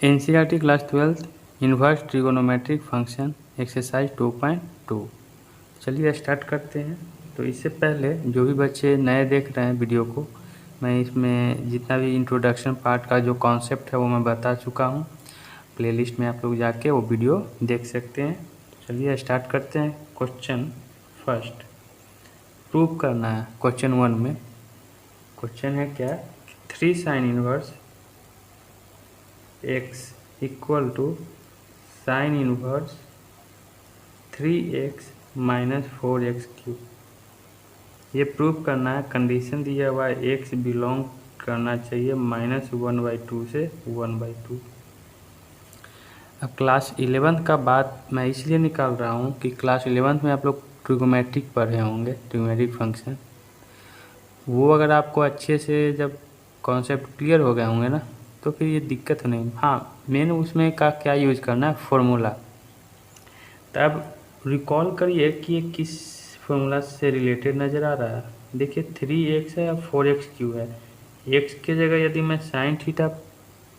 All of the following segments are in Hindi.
NCERT class 12 inverse trigonometric function exercise 2.2। चलिए स्टार्ट करते हैं। तो इससे पहले जो भी बच्चे नए देख रहे हैं वीडियो को, मैं इसमें जितना भी इंट्रोडक्शन पार्ट का जो कॉन्सेप्ट है वो मैं बता चुका हूँ। प्लेलिस्ट में आप लोग जाके वो वीडियो देख सकते हैं। चलिए स्टार्ट करते हैं। क्वेश्चन फर्स्ट प्रूव करना है। क्वेश्चन 1 में क्वेश्चन है क्या, 3 sine inverse x equal to sine inverse 3x minus 4x cube. ये प्रूव करना है। कंडीशन दिया हुआ है x बिलोंग करना चाहिए -1/2 से 1/2। अब क्लास 11 का बात मैं इसलिए निकाल रहा हूँ कि क्लास 11 में आप लोग ट्रिगोमेट्रिक पढ़े होंगे, ट्रिगोमेट्रिक फंक्शन। वो अगर आपको अच्छे से जब कॉन्सेप्ट क्लियर हो गए होंगे ना, तो फिर ये दिक्कत नहीं। हाँ, मेन उसमें का क्या यूज करना है, फॉर्मूला। तब रिकॉल करिए कि ये किस फॉर्मूला से रिलेटेड नज़र आ रहा है। देखिए 3x है और 4x क्यू है। x के जगह यदि मैं साइन थीटा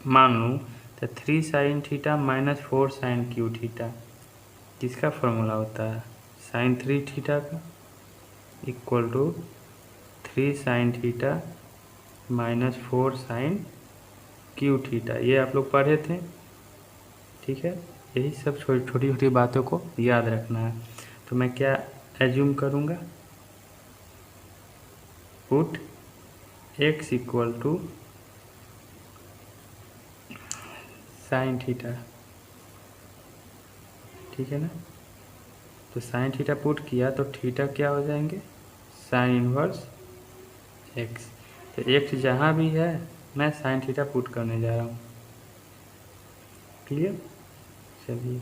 मान लूँ तो 3 sine theta minus 4 sine cube theta किसका फॉर्मूला होता है, साइन 3 थीटा का, equal to 3 sine theta minus 4 sine cube theta. ये आप लोग पढ़े थे, ठीक है। यही सब छोटी छोटी बातों को याद रखना है। तो मैं क्या एज्यूम करूँगा, put x equal to sine theta, ठीक है ना। तो साइन थीटा पुट किया तो थीटा क्या हो जाएंगे, साइन इनवर्स x। तो x जहाँ भी है मैं साइन थीटा पुट करने जा रहा हूँ। क्लियर। चलिए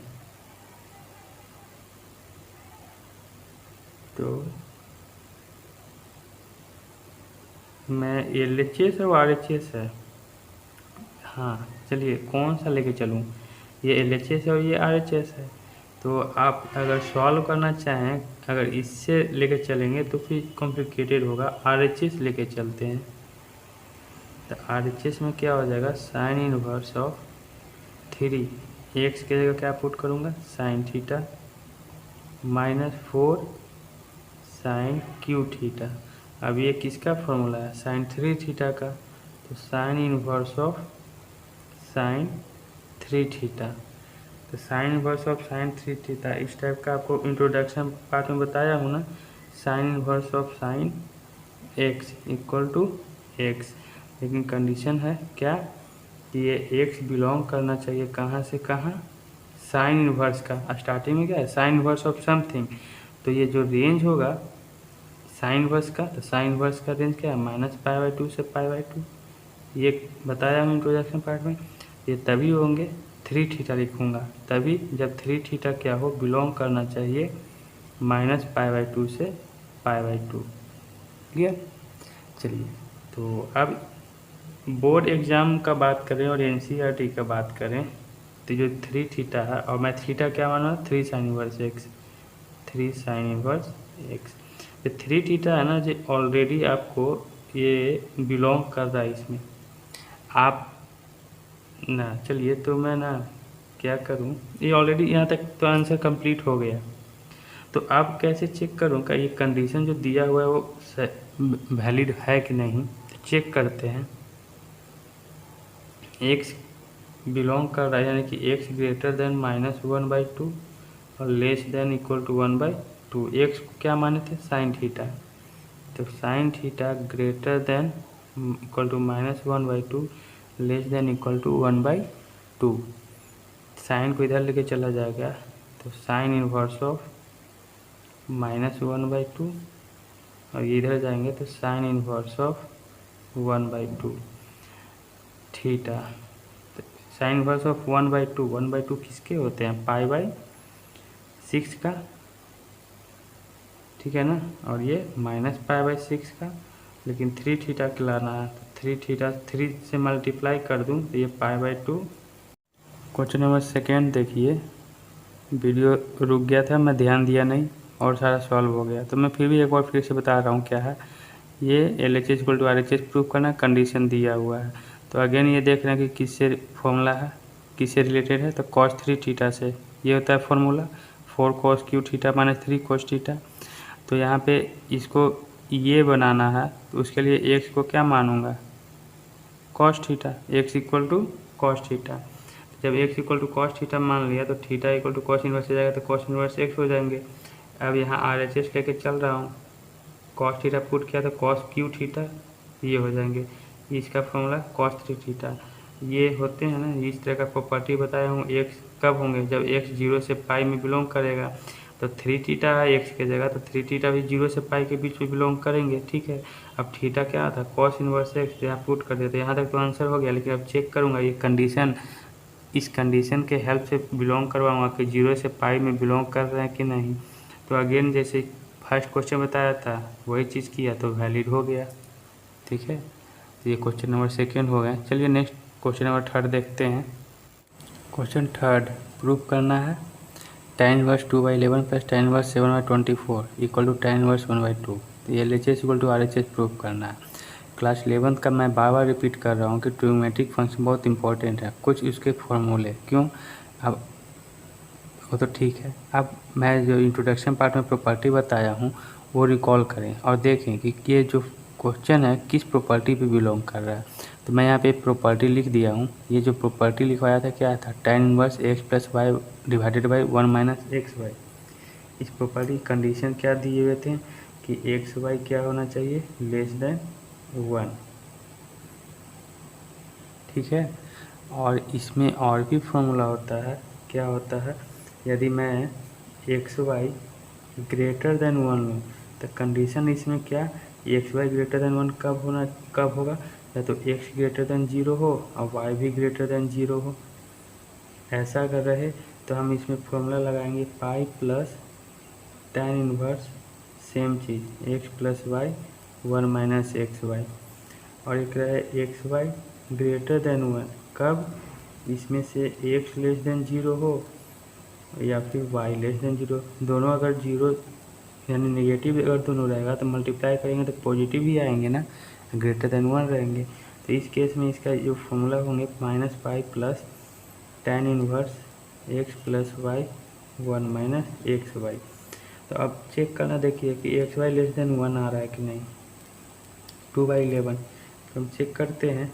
तो मैं LHS है और RHS है। हाँ चलिए कौन सा लेके चलूँ, ये LHS है और ये RHS है। तो आप अगर सॉल्व करना चाहें, अगर इससे लेके चलेंगे तो फिर कॉम्प्लिकेटेड होगा। RHS लेके चलते हैं। तो RHS में क्या हो जाएगा, साइन इनवर्स ऑफ 3 x के जगह क्या पुट करूँगा, sine theta minus 4 sine cube theta. अब ये किसका फॉर्मूला है, साइन 3 थीटा का। तो sine inverse of sine 3 theta. तो sine inverse of sine 3 theta इस टाइप का आपको इंट्रोडक्शन पार्ट में बताया हूँ ना। Sine inverse of sine x equal to x, लेकिन कंडीशन है क्या कि ये x बिलोंग करना चाहिए कहाँ से कहाँ, साइन इनवर्स का। स्टार्टिंग में क्या है, साइन इनवर्स ऑफ समथिंग। तो ये जो रेंज होगा साइन इनवर्स का, तो साइन इनवर्स का रेंज क्या है, -π/2 से π/2। ये बताया हूँ इंट्रोडक्शन पार्ट में। ये तभी होंगे 3 थीटा लिखूँगा, तभी जब 3 थीटा क्या हो, बिलोंग करना चाहिए -π/2 से π/2। क्लियर। चलिए तो अब बोर्ड एग्ज़ाम का बात करें और एनसीईआरटी का बात करें, तो जो 3 थीटा है, और मैं थीटा क्या माना, 3 sine inverse x, 3 sine inverse x। ये 3 थीटा है ना, जो ऑलरेडी आपको ये बिलोंग कर रहा है इसमें। आप ना चलिए तो मैं ना क्या करूं, ये ऑलरेडी यहाँ तक तो आंसर कंप्लीट हो गया। तो आप कैसे चेक करूं का ये कंडीशन जो दिया हुआ है वो वैलिड है कि नहीं। तो चेक करते हैं। x बिलोंग कर रहा है, यानी कि x ग्रेटर देन -1/2 और less than equal to 1/2। x को क्या माने थे, साइन थीटा। तो sine theta greater than equal to -1/2 less than equal to 1/2। Sine को इधर लेके चला जाएगा तो साइन इनवर्स ऑफ -1/2, और इधर जाएंगे तो sine inverse of 1/2 theta. Sign inverse of 1/2 किसके होते हैं, π/6 का, ठीक है ना। और ये -π/6 का, लेकिन 3 थीटा के लाना है तो 3 थीटा 3 से मल्टीप्लाई कर दूं तो ये π/2। क्वेश्चन नंबर सेकेंड देखिए, वीडियो रुक गया था, मैं ध्यान दिया नहीं और सारा सॉल्व हो गया। तो मैं फिर भी एक बार फिर से बता रहा हूँ क्या है। ये LHS equal to RHS proof करना, कंडीशन दिया हुआ है। तो अगेन ये देख रहे हैं कि किससे फॉर्मूला है, किससे रिलेटेड है, तो cos 3 थीटा से। ये होता है formula 4 cos Q theta minus 3 cos theta. तो यहाँ पे इसको ये बनाना है, तो उसके लिए x को क्या मानूंगा, cos theta, x equal to cos theta. जब x equal to cos theta मान लिया तो theta equal to cos inverse हो जाएगा, तो cos इनवर्स x हो जाएंगे। अब यहाँ RHS लेके चल रहा हूँ, cos थीटा पुट किया तो cos क्यू थीटा ये हो जाएंगे। इसका फॉर्मूला cos 3 थीटा। ये होते हैं ना, इस तरह का प्रॉपर्टी बताया हूँ। x कब होंगे, जब x 0 से पाई में बिलोंग करेगा, तो 3 थीटा है x के जगह, तो 3 थीटा भी 0 से पाई के बीच में बिलोंग करेंगे, ठीक है। अब थीटा क्या था, cos इनवर्स x, यहाँ पुट कर देते। यहाँ तक तो आंसर हो गया, लेकिन अब चेक करूँगा ये कंडीशन, इस कंडीशन के हेल्प से बिलोंग करवाऊँगा कि 0 से पाई में बिलोंग कर रहे हैं कि नहीं। तो अगेन जैसे फर्स्ट क्वेश्चन बताया था वही चीज़ किया तो वैलिड हो गया, ठीक है। तो ये क्वेश्चन नंबर सेकेंड हो गया। चलिए नेक्स्ट क्वेश्चन नंबर थर्ड देखते हैं। क्वेश्चन थर्ड प्रूफ करना है tan inverse 2/11 plus tan inverse 7/24 equal to tan inverse 1/2। तो ये LHS equal to RHS proof करना है। क्लास 11 का मैं बार बार रिपीट कर रहा हूँ कि ट्रिग्नोमेट्रिक फंक्शन बहुत इंपॉर्टेंट है, कुछ इसके फॉर्मूले क्यों, अब वो तो ठीक है। अब मैं जो इंट्रोडक्शन पार्ट में प्रॉपर्टी बताया हूँ वो रिकॉल करें और देखें कि ये जो क्वेश्चन है किस प्रॉपर्टी पे बिलोंग कर रहा है। तो मैं यहाँ पे प्रॉपर्टी लिख दिया हूँ। ये जो प्रॉपर्टी लिखवाया था क्या था, tan inverse x plus y divided by 1 minus x y. इस प्रॉपर्टी कंडीशन क्या दिए हुए थे कि एक्स वाई क्या होना चाहिए, लेस देन 1, ठीक है। और इसमें और भी फॉर्मूला होता है, क्या होता है, यदि मैं एक्स वाई ग्रेटर देन 1 लूँ तो कंडीशन इसमें क्या, एक्स वाई ग्रेटर देन 1 कब होगा, या तो एक्स ग्रेटर देन 0 हो और वाई भी ग्रेटर देन 0 हो। ऐसा अगर रहे तो हम इसमें फॉर्मूला लगाएंगे pi plus tan inverse same चीज़ X plus Y 1 minus x Y. और एक रहे एक्स वाई ग्रेटर देन 1 कब, इसमें से एक्स लेस देन 0 हो या फिर वाई लेस देन 0। दोनों अगर 0 यानी नेगेटिव अगर दोनों रहेगा तो मल्टीप्लाई करेंगे तो पॉजिटिव ही आएंगे ना, ग्रेटर देन 1 रहेंगे। तो इस केस में इसका जो फॉर्मूला होंगे minus pi plus tan inverse x plus Y 1 minus x y. तो अब चेक करना देखिए कि एक्स वाई लेस देन 1 आ रहा है कि नहीं, 2/11। तो हम चेक करते हैं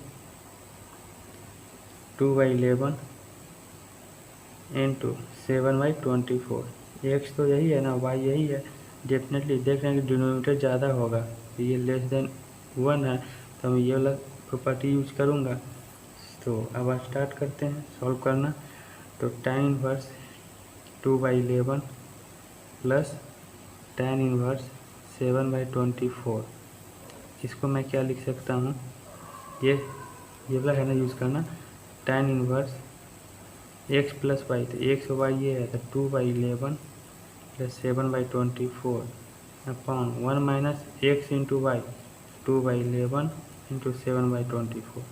2/11 इंटू 7/24। एक्स तो यही है ना, वाई यही है, डेफिनेटली देख रहे हैं कि डिनोमिनेटर ज़्यादा होगा, तो ये लेस देन 1 है, तो मैं ये वाला प्रॉपर्टी यूज करूँगा। तो अब स्टार्ट करते हैं सॉल्व करना। तो tan inverse 2/11 plus tan inverse 7/24, इसको मैं क्या लिख सकता हूँ, ये वाला है ना यूज़ करना, tan inverse x plus y, तो एक्स वाई ये है तो 2/11 plus 7/24 upon 1 minus x into y 2/11 into 7/24।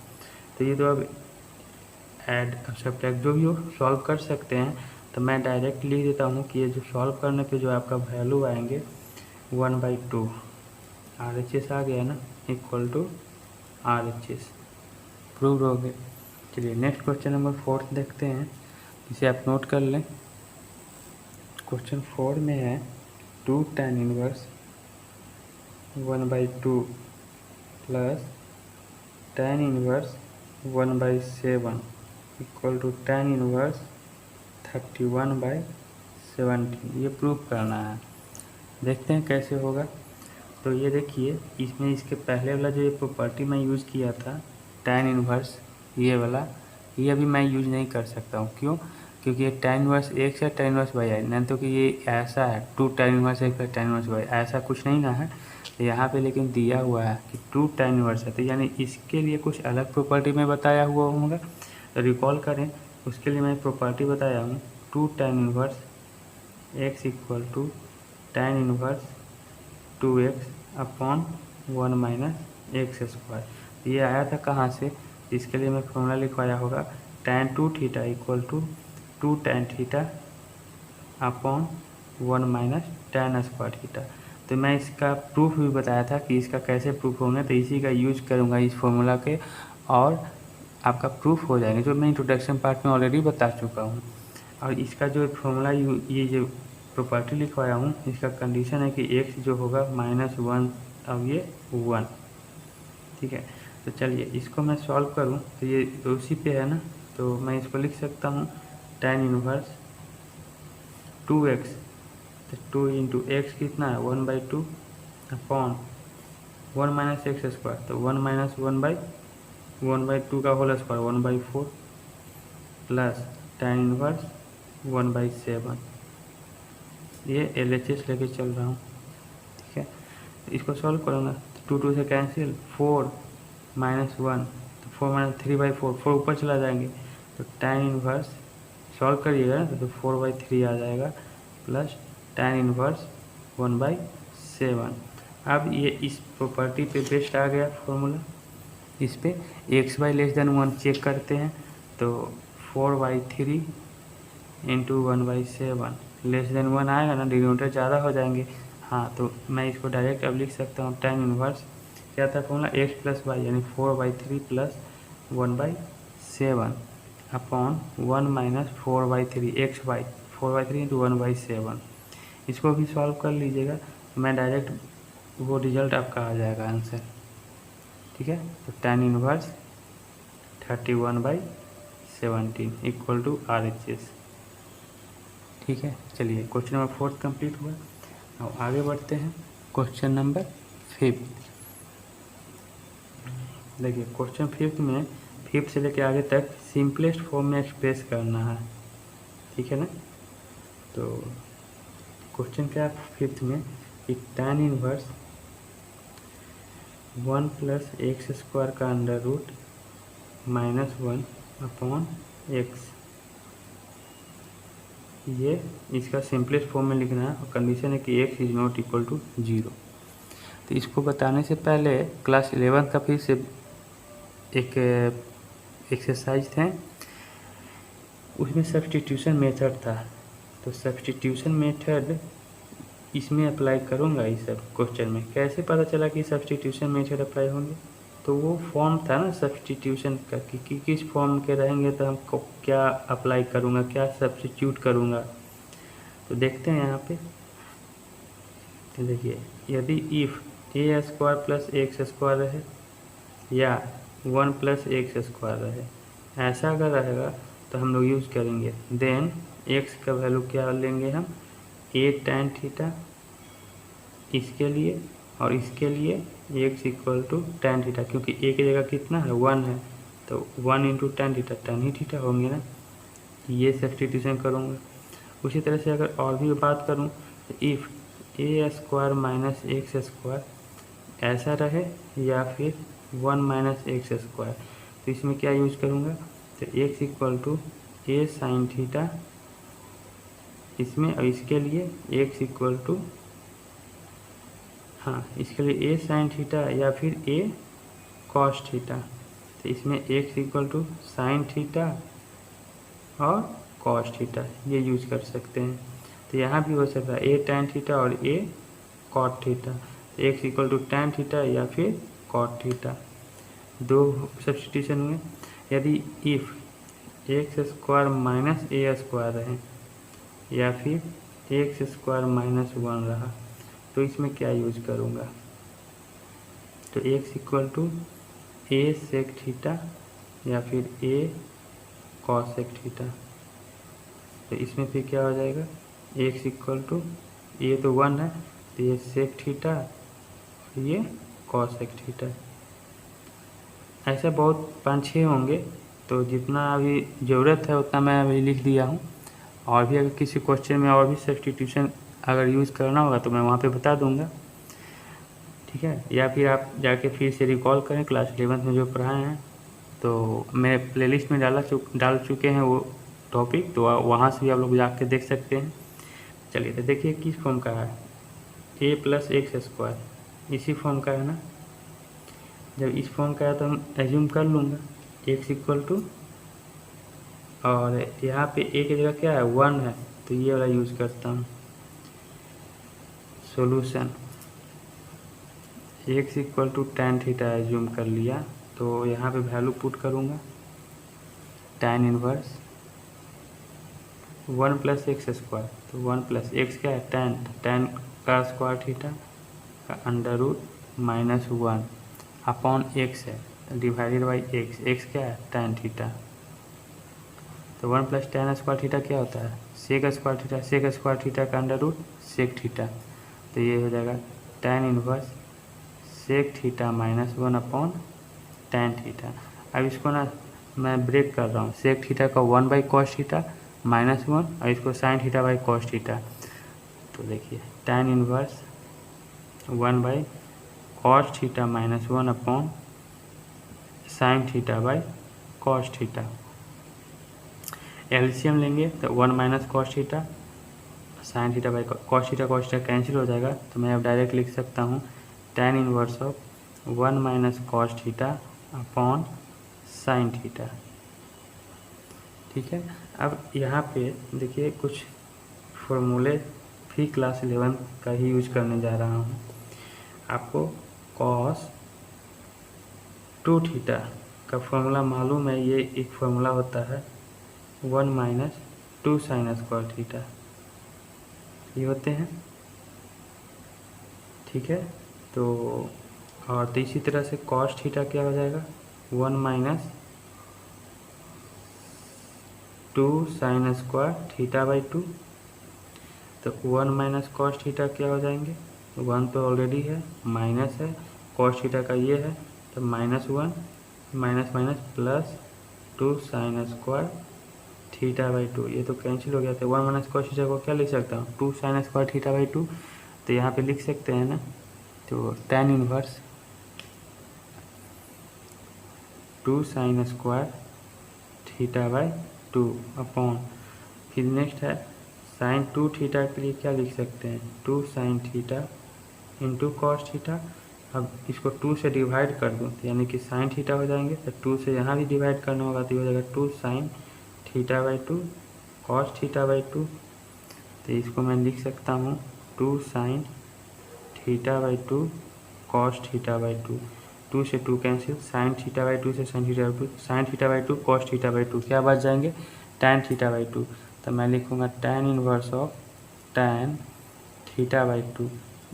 तो ये तो अब ऐड सब्ट्रैक्ट जो भी हो सॉल्व कर सकते हैं। तो मैं डायरेक्ट लिख देता हूँ कि ये जो सॉल्व करने पे जो आपका वैल्यू आएंगे 1/2 RHS आ गया ना, इक्वल टू RHS प्रूव हो गए। चलिए नेक्स्ट क्वेश्चन नंबर 4 देखते हैं, इसे आप नोट कर लें। क्वेश्चन 4 में है 2 tan inverse 1/2 plus tan inverse 1/7 equal to tan inverse 31/17। ये प्रूफ करना है, देखते हैं कैसे होगा। तो ये देखिए इसमें इसके पहले वाला जो ये प्रॉपर्टी मैं यूज़ किया था tan इनवर्स ये वाला, ये अभी मैं यूज नहीं कर सकता हूँ, क्यों, क्योंकि ये tan इनवर्स एक्स है, tan इनवर्स वाई है, नहीं तो कि ये ऐसा है 2 tan inverse x plus tan inverse y, ऐसा कुछ नहीं ना है। तो यहाँ पे लेकिन दिया हुआ है कि 2 tan इनवर्स है, तो यानी इसके लिए कुछ अलग प्रॉपर्टी में बताया हुआ होगा। तो रिकॉल करें, उसके लिए मैं प्रॉपर्टी बताया हूँ 2 tan inverse x equal to tan inverse 2x upon 1 minus x square. ये आया था कहाँ से, इसके लिए मैं फॉर्मूला लिखवाया होगा tan 2 theta equal to 2 tan theta upon 1 minus tan square theta. तो मैं इसका प्रूफ भी बताया था कि इसका कैसे प्रूफ होंगे, तो इसी का यूज करूँगा इस फॉर्मूला के, और आपका प्रूफ हो जाएंगे, जो मैं इंट्रोडक्शन पार्ट में ऑलरेडी बता चुका हूँ। और इसका जो फॉर्मूला ये जो प्रॉपर्टी लिखवाया हूँ, इसका कंडीशन है कि x जो होगा -1 अब ये 1, ठीक है। तो चलिए इसको मैं सॉल्व करूँ तो ये उसी पे है ना, तो मैं इसको लिख सकता हूँ tan इनवर्स 2x, तो 2 इंटू एक्स कितना है 1/2 अपॉन 1 माइनस एक्स स्क्वायर, तो 1 माइनस 1/2 का whole square 1/4 plus tan inverse 1/7। ये LHS लेके चल रहा हूँ, ठीक है। तो इसको सॉल्व करूँगा तो 2 से कैंसिल, 4 माइनस 1, तो 4 माइनस 3/4, 4 ऊपर चला जाएंगे, तो tan इनवर्स सॉल्व करिएगा तो 4/3 आ जाएगा प्लस tan इनवर्स 1/7। अब ये इस प्रॉपर्टी पे बेस्ड आ गया फॉर्मूला। इस पे x/<1 चेक करते हैं, तो 4/3 इंटू 1/7 <1 आएगा ना, डिनोमिनेटर ज़्यादा हो जाएंगे। हाँ, तो मैं इसको डायरेक्ट अब लिख सकता हूँ tan इनवर्स क्या था फॉर्मूला, x प्लस वाई यानी 4/3 plus 1/7 upon 1 minus 4/3 xy 4/3 into 1/7। इसको भी सॉल्व कर लीजिएगा, मैं डायरेक्ट वो रिजल्ट आपका आ जाएगा आंसर, ठीक है। तो tan inverse 31/17 equal to RHS, ठीक है। चलिए क्वेश्चन नंबर 4 कंप्लीट हुआ। अब आगे बढ़ते हैं क्वेश्चन नंबर 5। देखिए क्वेश्चन 5 में 5 से लेकर आगे तक सिंपलेस्ट फॉर्म में एक्सप्रेस करना है, ठीक है ना। तो क्वेश्चन क्या है 5 में कि tan inverse 1 plus x square का अंडर रूट -1 अपॉन एक्स, ये इसका सिंपलेस्ट फॉर्म में लिखना है और कंडीशन है कि x is not equal to 0। तो इसको बताने से पहले क्लास 11 का फिर से एक एक्सरसाइज थे, उसमें सब्स्टिट्यूशन मेथड था। तो सब्स्टिट्यूशन मेथड इसमें अप्लाई करूँगा इस सब क्वेश्चन में। कैसे पता चला कि सब्स्टिट्यूशन मेथड अप्लाई होंगे, तो वो फॉर्म था ना सब्स्टिट्यूशन का कि किस फॉर्म के रहेंगे तो हमको क्या अप्लाई करूँगा, क्या सब्स्टिट्यूट करूँगा। तो देखते हैं यहाँ पे, तो देखिए यदि if a square plus x square रहे या 1 प्लस एक्स स्क्वायर रहे, ऐसा अगर रहेगा तो हम लोग यूज़ करेंगे देन x का वैल्यू क्या लेंगे हम, a tan थीटा इसके लिए और इसके लिए x equal to tan theta, क्योंकि a की जगह कितना है 1 है, तो 1 इंटू tan थीटा, tan ही थीटा होंगे ना, ये सब्स्टिट्यूशन करूँगा। उसी तरह से अगर और भी बात करूँ तो if a square minus x square ऐसा रहे या फिर 1 माइनस एक्स स्क्वायर, तो इसमें क्या यूज करूँगा, तो x equal to a sine theta इसमें, और इसके लिए x इक्वल टू, हाँ इसके लिए a साइन थीटा या फिर a कॉस थीटा, तो इसमें x equal to sine theta और कॉस थीटा ये यूज कर सकते हैं। तो यहाँ भी हो सकता है a tan थीटा और a कॉट थीटा, तो x equal to tan theta या फिर कॉट थीटा, दो सब्स्टिट्यूशन हुए। यदि if x square minus a square रहे या फिर एक्स स्क्वायर माइनस 1 रहा, तो इसमें क्या यूज करूँगा, तो x equal to a sec theta या फिर a कॉसेक थीटा, तो इसमें फिर क्या हो जाएगा, x इक्वल टू ये तो 1 है, तो ये सेक थीटा और ये कॉसेक थीटा। ऐसे बहुत 5-6 होंगे, तो जितना अभी ज़रूरत है उतना मैं अभी लिख दिया हूँ। और भी अगर किसी क्वेश्चन में और भी सब्स्टिट्यूशन अगर यूज़ करना होगा तो मैं वहाँ पे बता दूँगा, ठीक है। या फिर आप जाके फिर से रिकॉल करें क्लास 11 में जो पढ़ाए हैं, तो मेरे प्लेलिस्ट में डाल चुके हैं वो टॉपिक, तो वहाँ से भी आप लोग जाके देख सकते हैं। चलिए तो देखिए किस फॉर्म का है, a प्लस एक्स स्क्वायर इसी फॉर्म का है ना। जब इस फॉर्म का है तो हम एज्यूम कर लूँगा x इक्वल टू, और यहाँ पे a की जगह क्या है 1 है, तो ये वाला यूज़ करता हूँ solution, x equal to tan theta assume कर लिया, तो यहाँ पे वैल्यू पुट करूँगा tan inverse 1 plus x square, तो 1 प्लस एक्स क्या है tan, tan का स्क्वायर थीटा का अंडर रूट -1 अपॉन एक्स है डिवाइडेड बाई एक्स, एक्स क्या है tan थीटा, तो 1 प्लस tan स्क्वायर थीटा क्या होता है sec square theta, sec square theta का अंडर रूट सेक थीटा, तो ये हो जाएगा tan inverse sec theta -1 upon tan theta. अब इसको ना मैं ब्रेक कर रहा हूँ, सेक थीटा का 1 बाई कॉस थीटा -1 और इसको sine theta by cos theta, तो देखिए tan inverse 1 by cos theta -1 upon sine theta by cos theta. LCM लेंगे तो 1 minus cos theta sine theta by cos theta cancel हो जाएगा, तो मैं अब डायरेक्ट लिख सकता हूँ tan inverse of 1 minus cos theta upon sine theta. ठीक है, अब यहाँ पे देखिए कुछ फॉर्मूले भी क्लास 11 का ही यूज करने जा रहा हूँ। आपको कॉस 2 थीटा का फॉर्मूला मालूम है, ये एक फॉर्मूला होता है 1 माइनस 2 साइन स्क्वायर थीटा, ये होते हैं। ठीक है, तो और तो इसी तरह से कॉस थीटा क्या हो जाएगा 1 minus 2 sign square theta by 2, तो 1 माइनस कॉस थीटा क्या हो जाएंगे 1 तो ऑलरेडी है, माइनस है कॉस थीटा का ये है, तो -1 minus minus plus 2 sign square theta by 2, ये तो कैंसिल हो गया था। 1 माइनस कॉस थीटा को क्या लिख सकता हूँ 2 साइन स्क्वायर थीटा बाई 2, तो यहाँ पे लिख सकते हैं ना, तो tan inverse 2 sign square theta by 2 upon, फिर नेक्स्ट है साइन 2 थीटा के लिए क्या लिख सकते हैं 2 sine theta into cos theta. अब इसको 2 से डिवाइड कर दूँ तो यानी कि साइन थीटा हो जाएंगे, तो 2 से यहाँ भी डिवाइड करना होगा तो हो जाएगा 2 sine theta by 2 cos theta by 2, तो इसको मैं लिख सकता हूँ 2 sine theta by 2 cos theta by 2, 2 से 2 कैंसिल, साइन थीटा बाई 2 से sine theta by 2, sine theta by 2 cos theta by 2 क्या बच जाएंगे tan थीटा बाई 2, तो मैं लिखूँगा tan inverse of tan theta by 2,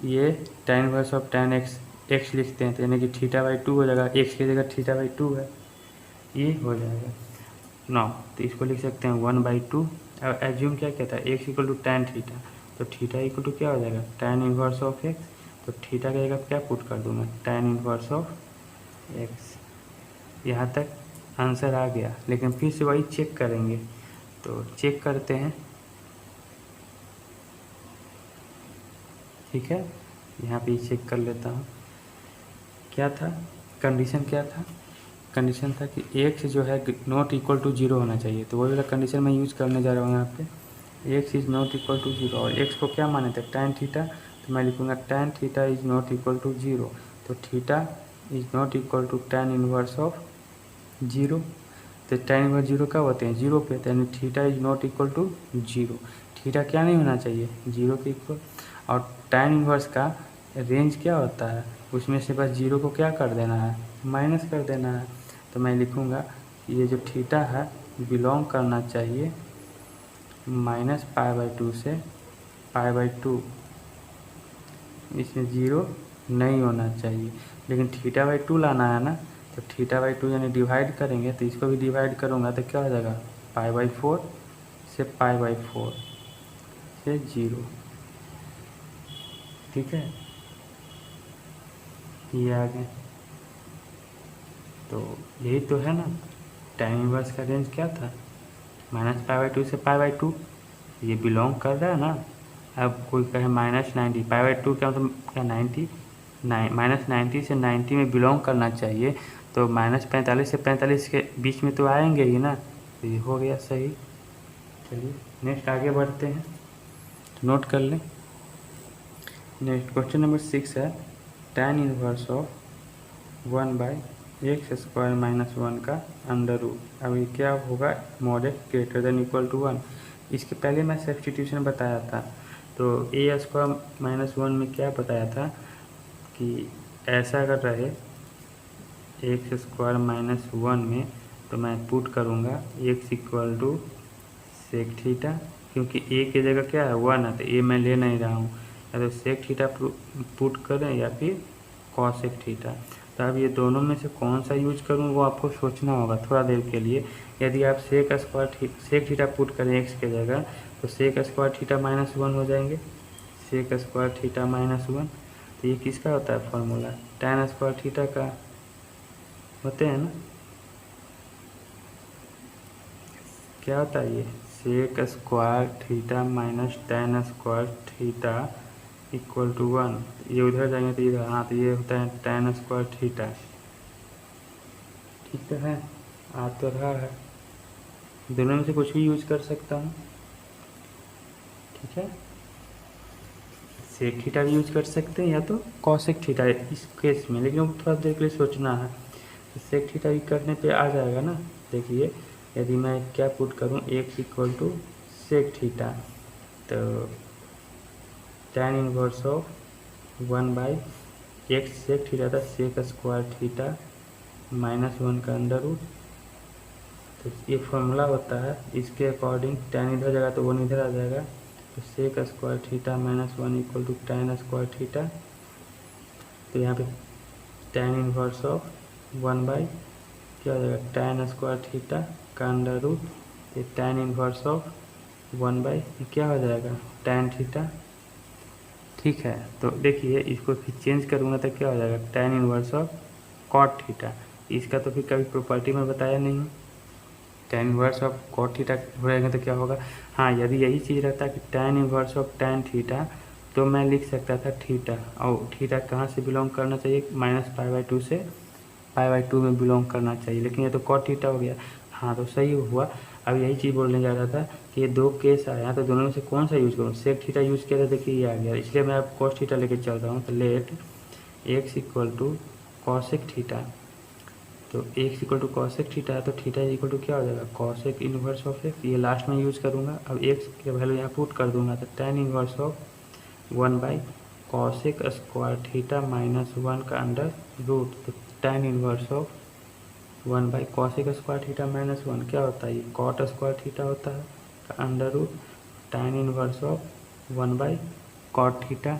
ये tan inverse of tan x लिखते हैं तो यानी कि थीटा बाई 2 हो जाएगा, x की जगह थीटा बाई 2 है, ये हो जाएगा 9, तो इसको लिख सकते हैं 1/2। अब एज्यूम क्या कहता है x equal to tan theta, तो थीटा इक्वल टू क्या हो जाएगा tan इनवर्स ऑफ x, तो थीटा की जगह क्या पुट कर दूँ मैं tan इनवर्स ऑफ x। यहाँ तक आंसर आ गया, लेकिन फिर से वही चेक करेंगे, तो चेक करते हैं। ठीक है, यहाँ पे चेक कर लेता हूँ क्या था कंडीशन, क्या था कंडीशन था कि x जो है नॉट इक्वल टू 0 होना चाहिए, तो वही वाला कंडीशन मैं यूज़ करने जा रहा हूँ यहाँ पे x is not equal to 0, और x को क्या माने थे tan थीटा, तो मैं लिखूँगा tan theta is not equal to 0, तो theta is not equal to tan inverse of 0, तो tan इनवर्स 0 कब होते हैं 0 पे, तो यानी theta is not equal to 0, theta क्या नहीं होना चाहिए 0 के इक्वल, और tan इनवर्स का रेंज क्या होता है उसमें से बस 0 को क्या कर देना है माइनस कर देना है, तो मैं लिखूँगा ये जो थीटा है बिलोंग करना चाहिए -π/2 से π/2, इसमें 0 नहीं होना चाहिए, लेकिन थीटा बाई 2 लाना है ना, तो थीटा बाई 2 यानी डिवाइड करेंगे, तो इसको भी डिवाइड करूँगा तो क्या हो जाएगा π/4 से π/4 से 0। ठीक है, ये आ गया, तो यही तो है ना tan इनवर्स का रेंज क्या था -π/2 से π/2, ये बिलोंग कर रहा है ना। अब कोई कहे -90, π/2 क्या मतलब क्या 90, -90 से 90 में बिलोंग करना चाहिए, तो -45 से 45 के बीच में तो आएंगे ही ना, तो ये हो गया सही। चलिए नेक्स्ट आगे बढ़ते हैं, तो नोट कर लें। नेक्स्ट क्वेश्चन नंबर 6 है tan इनवर्स ऑफ 1/x² - 1 का अंडर रूट। अब ये क्या होगा mod x greater than equal to 1, इसके पहले मैं सब्स्टिट्यूशन बताया था, तो a² - 1 में क्या बताया था कि ऐसा अगर रहे x² - 1 में, तो मैं पुट करूँगा x equal to sec theta, क्योंकि a की जगह क्या है 1 है, तो a मैं ले नहीं रहा हूँ, या तो सेक थीटा पुट करें या फिर कॉसेक थीटा। तो अब ये दोनों में से कौन सा यूज करूँ वो आपको सोचना होगा थोड़ा देर के लिए। यदि आप सेक थीटा पुट करें x की जगह, तो सेक स्क्वायर थीटा -1 हो जाएंगे, सेक स्क्वायर थीटा -1। तो ये किसका होता है फॉर्मूला, tan स्क्वायर थीटा का होते हैं ना। क्या होता है ये, sec square theta minus tan square theta equal to 1। ये उधर जाएंगे तो इधर, हाँ तो ये होता है tan स्क्वायर थीटा। ठीक तो है, आ तो रहा है, दोनों में से कुछ भी यूज कर सकता हूँ। ठीक है, सेक थीटा भी यूज कर सकते हैं या तो कॉसेक थीटा इस केस में, लेकिन थोड़ा देर के लिए सोचना है। तो सेक थीटा भी करने पे आ जाएगा ना। देखिए यदि मैं क्या पुट करूँ, x equal to sec theta, तो tan inverse of 1/x sec theta था सेक स्क्वायर थीटा -1 का अंडर रूट। तो ये फॉर्मूला होता है, इसके अकॉर्डिंग tan इधर जाएगा तो 1 इधर आ जाएगा, तो sec square theta -1 equal to tan square theta. तो यहाँ पे tan इनवर्स ऑफ 1 बाई क्या हो जाएगा tan स्क्वायर थीटा का अंडर रूट, ये tan इनवर्स ऑफ 1 बाई क्या हो जाएगा tan थीटा। ठीक है, तो देखिए इसको फिर चेंज करूँगा तो क्या हो जाएगा tan inverse of cot theta. इसका तो फिर कभी प्रॉपर्टी में बताया नहीं हूँ, tan inverse of cot theta हो जाएगा तो क्या होगा। हाँ, यदि यही चीज़ रहता कि tan inverse of tan theta, तो मैं लिख सकता था थीटा, और थीटा कहाँ से बिलोंग करना चाहिए, -π/2 से π/2 में बिलोंग करना चाहिए, लेकिन ये तो cot थीटा हो गया। हाँ, तो सही हुआ। अब यही चीज़ बोलने जा रहा था कि ये दो केस आया, तो दोनों में से कौन सा यूज़ करूँ। सेक थीटा यूज़ किया था, देखिए ये आ गया, इसलिए मैं अब cos थीटा लेके चल रहा हूँ। तो let x equal to cosec theta, तो x equal to cosec theta है, तो थीटा इक्वल टू क्या हो जाएगा कॉसेक इनवर्स ऑफ x, ये लास्ट में यूज़ करूँगा। अब x के वैल्यू यहाँ पुट कर दूँगा, तो tan inverse of 1 by cosec square theta -1 का अंडर रूट, तो tan inverse of 1 by cosec square theta -1 क्या होता है, ये कॉट स्क्वायर थीटा होता है का under root tan inverse of 1 by cot theta.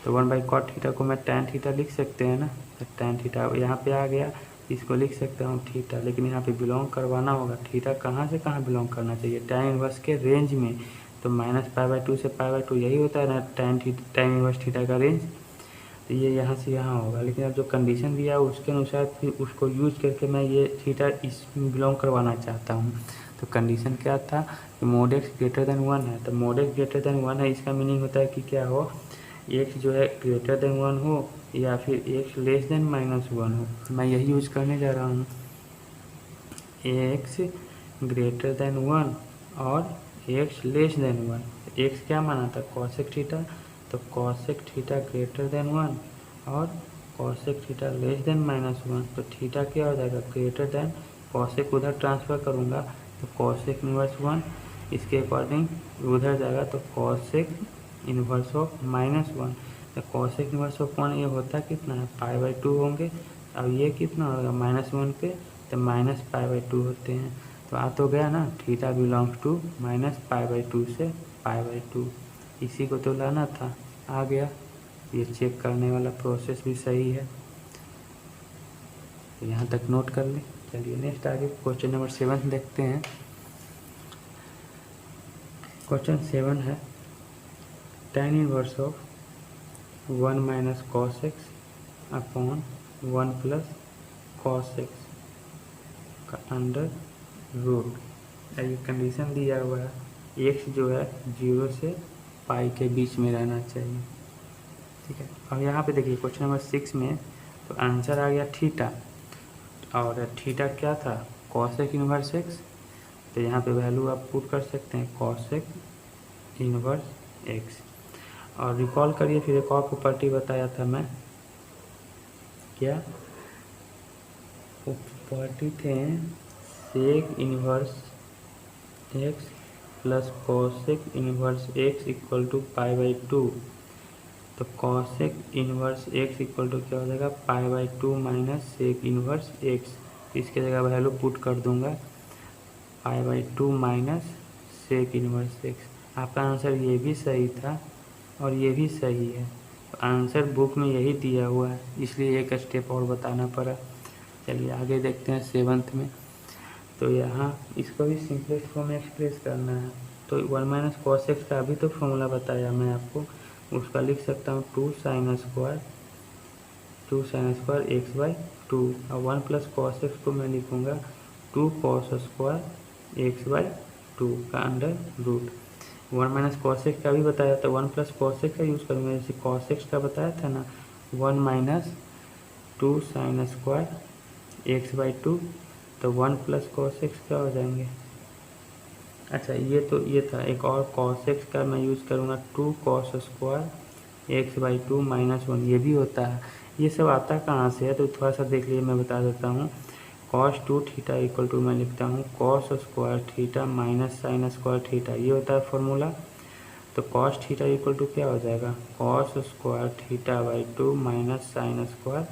तो 1 बाई कॉट थीटा को मैं tan थीटा लिख सकते हैं ना, तो tan थीटा यहाँ पे आ गया, इसको लिख सकता हूँ थीटा, लेकिन यहाँ पे बिलोंग करवाना होगा। थीटा कहाँ से कहाँ बिलोंग करना चाहिए, tan इनवर्स के रेंज में, तो -π/2 से π/2 यही होता है ना tan इनवर्स थीटा का रेंज। तो ये यहाँ से यहाँ होगा, लेकिन अब जो कंडीशन दिया है उसके अनुसार फिर उसको यूज करके मैं ये थीटा इसमें बिलोंग करवाना चाहता हूँ। तो कंडीशन क्या था कि mod x ग्रेटर देन 1 है, तो mod x ग्रेटर देन 1 है, इसका मीनिंग होता है कि क्या हो, x जो है ग्रेटर देन 1 हो या फिर x लेस देन -1 हो। तो मैं यही यूज करने जा रहा हूँ, x ग्रेटर देन 1 और x लेस देन 1। x क्या माना था कॉसेक थीटा, तो कॉसेक थीटा ग्रेटर देन 1 और कॉसेक थीटा लेस देन -1, तो थीटा क्या हो जाएगा ग्रेटर देन, कॉसेक उधर ट्रांसफ़र करूँगा तो कॉसेक इनवर्स 1, इसके अकॉर्डिंग उधर जाएगा तो कॉसेक इनवर्स ऑफ -1। तो कॉसेक इनवर्स ऑफ 1 ये होता कितना है π/2 होंगे, अब ये कितना होगा -1 पे, तो -π/2 होते हैं। तो आ तो गया ना, थीटा बिलोंग्स टू -π/2 से π/2, इसी को तो लाना था, आ गया। ये चेक करने वाला प्रोसेस भी सही है, तो यहाँ तक नोट कर लें। चलिए नेक्स्ट आगे क्वेश्चन नंबर 7 देखते हैं। क्वेश्चन 7 है tan inverse of 1 minus cos x upon 1 plus cos x का अंडर रूट। ये कंडीशन दिया हुआ है, एक्स जो है 0 से पाई के बीच में रहना चाहिए। ठीक है, अब यहाँ पे देखिए क्वेश्चन नंबर 6 में तो आंसर आ गया थीटा, और थीटा क्या था कॉसेक इनवर्स एक्स, तो यहाँ पे वैल्यू आप पुट कर सकते हैं कॉसेक इनवर्स एक्स। और रिकॉल करिए, फिर एक और प्रॉपर्टी बताया था मैं, क्या प्रॉपर्टी थे, sec inverse x plus cosec inverse x equal to π/2। तो cosec inverse x equal to क्या हो जाएगा π/2 माइनस सेक इनवर्स एक्स। इसके जगह वैल्यू पुट कर दूंगा π/2 माइनस सेक इनवर्स एक्स। आपका आंसर ये भी सही था और ये भी सही है। तो आंसर बुक में यही दिया हुआ है, इसलिए एक स्टेप और बताना पड़ा। चलिए आगे देखते हैं 7th में। तो यहाँ इसको भी सिंपलेस्ट फॉर्म में एक्सप्रेस करना है। तो 1 माइनस कॉस एक्स का अभी तो फॉर्मूला बताया मैं आपको, उसका लिख सकता हूँ 2 साइन स्क्वायर x/2 और 1 प्लस कॉस एक्स को मैं लिखूँगा 2 कॉस स्क्वायर x/2 का under root. 1 minus cos x का भी बताया था, 1 प्लस कॉस एक्स का यूज़ करूँगा। जैसे कॉस एक्स का बताया था ना, 1 माइनस 2 साइन स्क्वायर x/2, तो 1 प्लस कॉस एक्स क्या हो जाएंगे। अच्छा ये था। एक और कॉस एक्स का मैं यूज़ करूँगा 2 कॉस स्क्वायर x/2 माइनस 1, ये भी होता है। ये सब आता कहाँ से है तो थोड़ा सा देख लीजिए, मैं बता देता हूँ। cos 2 थीटा इक्वल टू मैं लिखता हूँ cos square theta minus sign square theta, ये होता है फॉर्मूला। तो cos थीटा इक्वल टू क्या हो जाएगा, cos square थीटा/2 minus sine square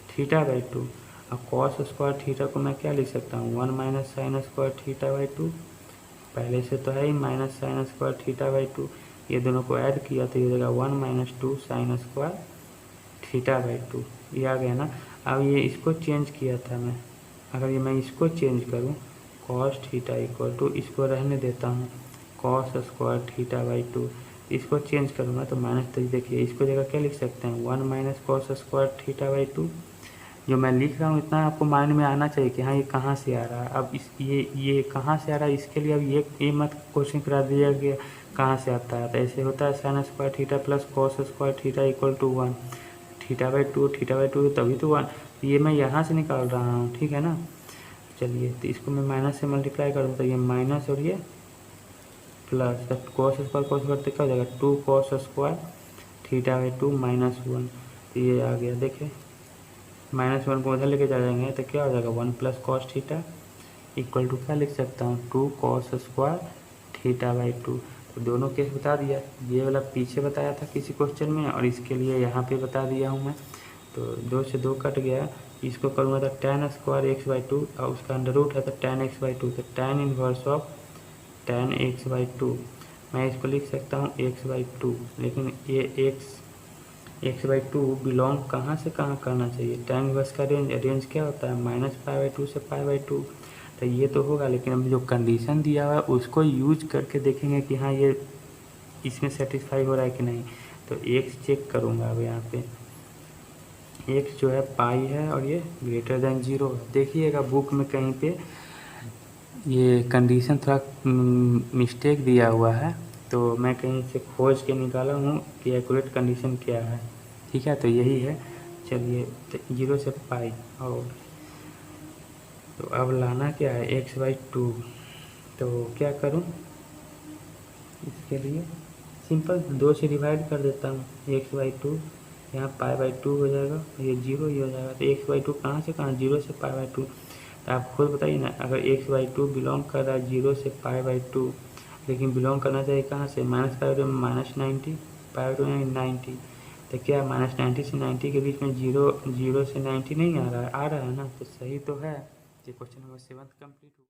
थीटा/2। अब cos स्क्वायर थीटा को मैं क्या लिख सकता हूँ, 1 माइनस साइन स्क्वायर थीटा/2। पहले से तो है ही माइनस साइन स्क्वायर थीटा/2, ये दोनों को ऐड किया तो ये हो जाएगा 1 माइनस 2 साइन स्क्वायर थीटा/2। ये आ गया ना। अब ये इसको चेंज किया था मैं, अगर ये मैं इसको चेंज करूँ cos थीटा इक्वल टू, इसको रहने देता हूँ cos स्क्वायर थीटा/2, इसको चेंज करूँगा तो माइनस, तो देखिए इसको जगह क्या लिख सकते हैं 1 माइनस कॉस स्क्वायर थीटा/2। जो मैं लिख रहा हूँ इतना आपको माइंड में आना चाहिए कि हाँ ये कहाँ से आ रहा है। अब इस ये कहाँ से आ रहा है, इसके लिए अब ये मत क्वेश्चन करा दिया कि कहाँ से आता है। तो ऐसे होता है sine square theta plus cos square theta equal to 1, theta तभी तो 1, ये मैं यहाँ से निकाल रहा हूँ, ठीक है ना। चलिए तो इसको मैं माइनस से मल्टीप्लाई कर दूँ तो ये माइनस और ये प्लस, कॉस स्क्वायर तो क्या हो जाएगा 2 कॉस स्क्वायर थीटा/2 माइनस 1। तो ये आ गया, देखें -1 को उधर लेके जा जाएंगे तो क्या हो जाएगा 1 plus cos theta equal to क्या लिख सकता हूँ 2 कॉस स्क्वायर थीटा/2। तो दोनों केस बता दिया, ये वाला पीछे बताया था किसी क्वेश्चन में और इसके लिए यहाँ पे बता दिया हूँ मैं। तो 2 से 2 कट गया, इसको करूँगा तो tan स्क्वायर x/2 और उसका अंडर रूट है तो tan x/2, तो tan inverse of tan x/2 मैं इसको लिख सकता हूँ x/2। लेकिन ये x/2 बिलोंग कहाँ से कहाँ करना चाहिए, tan इनवर्स का रेंज क्या होता है -π/2 से π/2। तो ये तो होगा, लेकिन अब जो कंडीशन दिया हुआ है उसको यूज करके देखेंगे कि हाँ ये इसमें सेटिस्फाई हो रहा है कि नहीं। तो x चेक करूँगा अब यहाँ पे, x जो है पाई है और ये ग्रेटर देन 0। देखिएगा बुक में कहीं पे ये कंडीशन थोड़ा मिस्टेक दिया हुआ है, तो मैं कहीं से खोज के निकाला हूँ कि एक्यूरेट कंडीशन क्या है, ठीक है। तो यही है। चलिए तो 0 से पाई, और तो अब लाना क्या है x/2। तो क्या करूँ इसके लिए, सिंपल 2 से डिवाइड कर देता हूँ x/2, यहाँ π/2 हो जाएगा, ये 0 ही हो जाएगा। तो x/2 कहाँ से कहाँ, 0 से π/2। तो आप खुद बताइए ना, अगर x/2 बिलोंग कर रहा है 0 से π/2, लेकिन बिलोंग करना चाहिए कहाँ से, -π/2 में -90, π/2 में 90। तो क्या -90 से 90 के बीच में 0 से 90 नहीं आ रहा है, आ रहा है ना, तो सही तो है। ये क्वेश्चन नंबर 7 कंप्लीट हुआ।